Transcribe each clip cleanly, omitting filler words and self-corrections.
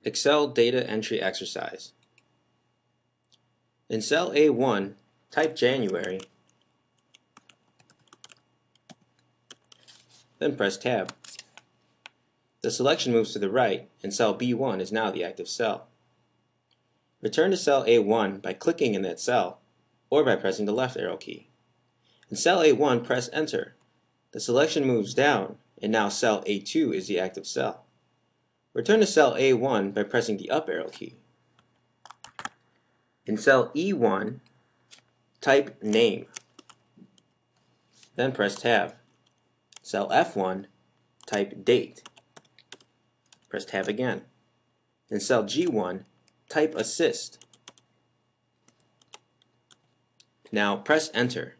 Excel data entry exercise. In cell A1, type January, then press Tab. The selection moves to the right, and cell B1 is now the active cell. Return to cell A1 by clicking in that cell, or by pressing the left arrow key. In cell A1, press Enter. The selection moves down, and now cell A2 is the active cell. Return to cell A1 by pressing the up arrow key. In cell E1, type Name, then press Tab. Cell F1, type Date. Press Tab again. In cell G1, type Assist. Now press Enter.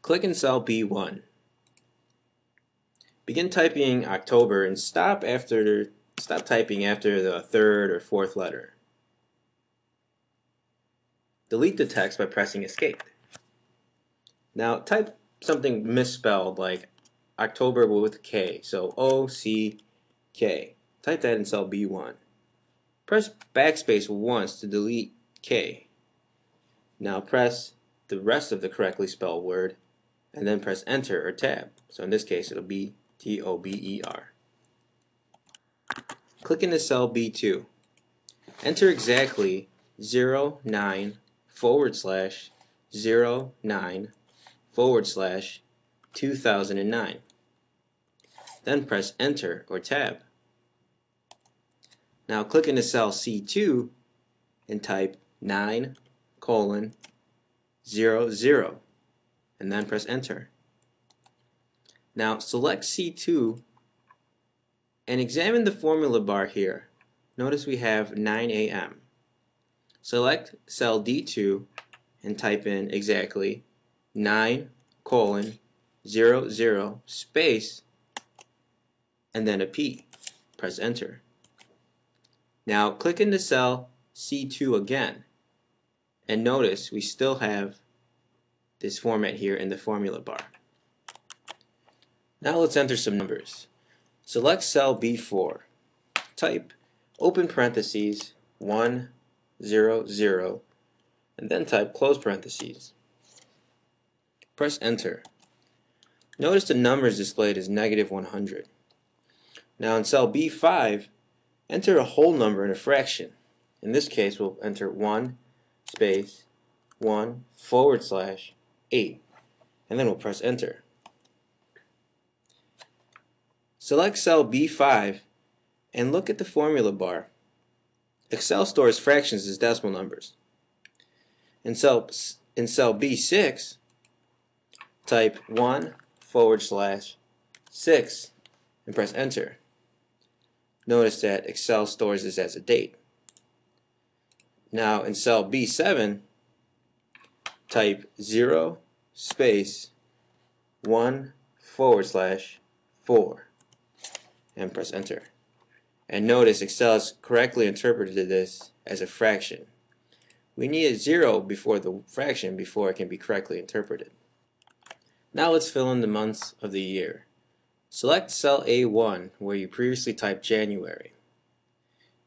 Click in cell B1. Begin typing October and stop typing after the third or fourth letter. Delete the text by pressing Escape. Now type something misspelled like October with K, so O-C-K. Type that in cell B1. Press backspace once to delete K. Now press the rest of the correctly spelled word and then press Enter or Tab. So in this case it'll be T-O-B-E-R. Click into cell B2. Enter exactly 09/09/2009. Then press Enter or Tab. Now click into cell C2 and type 9:00 and then press Enter. Now select C2 and examine the formula bar here. Notice we have 9 a.m. Select cell D2 and type in exactly 9:00 space and then a P. Press Enter. Now click into cell C2 again and notice we still have this format here in the formula bar. Now let's enter some numbers. Select cell B4. Type open parentheses 100 and then type close parentheses. Press Enter. Notice the numbers displayed as -100. Now in cell B5, enter a whole number in a fraction. In this case, we'll enter 1 space 1/8 and then we'll press Enter. Select cell B5 and look at the formula bar. Excel stores fractions as decimal numbers. In cell B6, type 1/6 and press Enter. Notice that Excel stores this as a date. Now in cell B7, type 0 space 1/4 and press Enter. And notice Excel has correctly interpreted this as a fraction. We need a 0 before the fraction before it can be correctly interpreted. Now let's fill in the months of the year. Select cell A1 where you previously typed January.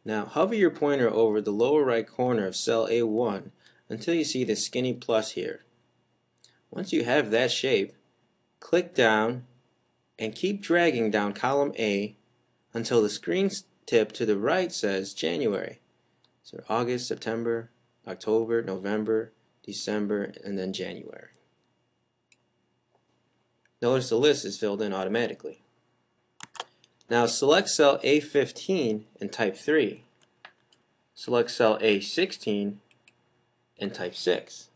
Now hover your pointer over the lower right corner of cell A1 until you see the skinny plus here. Once you have that shape, click down and keep dragging down column A until the screen tip to the right says January. So August, September, October, November, December, and then January. Notice the list is filled in automatically. Now select cell A15 and type 3. Select cell A16 and type 6.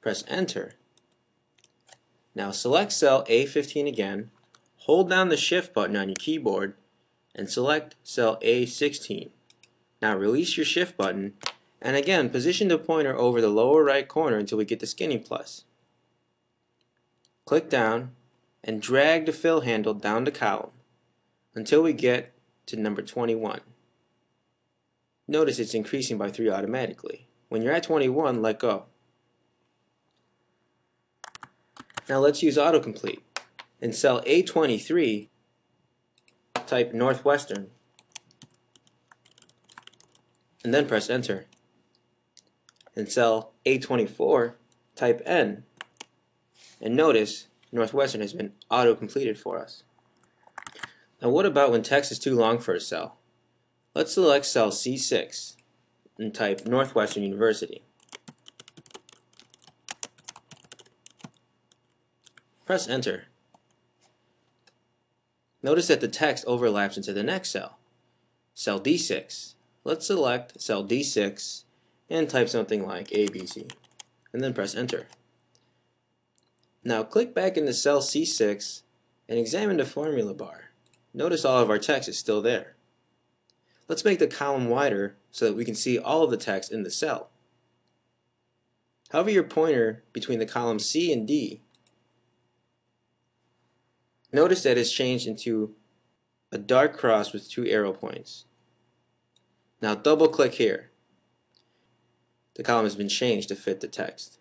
Press Enter. Now select cell A15 again, hold down the Shift button on your keyboard, and select cell A16. Now release your Shift button, and again position the pointer over the lower right corner until we get the skinny plus. Click down and drag the fill handle down the column until we get to number 21. Notice it's increasing by 3 automatically. When you're at 21, let go. Now let's use autocomplete. In cell A23, type Northwestern, and then press enter. In cell A24, type N, and notice Northwestern has been auto-completed for us. Now what about when text is too long for a cell? Let's select cell C6 and type Northwestern University. Press enter. Notice that the text overlaps into the next cell, cell D6. Let's select cell D6 and type something like ABC, and then press enter. Now click back into cell C6 and examine the formula bar. Notice all of our text is still there. Let's make the column wider so that we can see all of the text in the cell. Hover your pointer between the columns C and D. Notice that it's changed into a dark cross with 2 arrow points. Now double click here. The column has been changed to fit the text.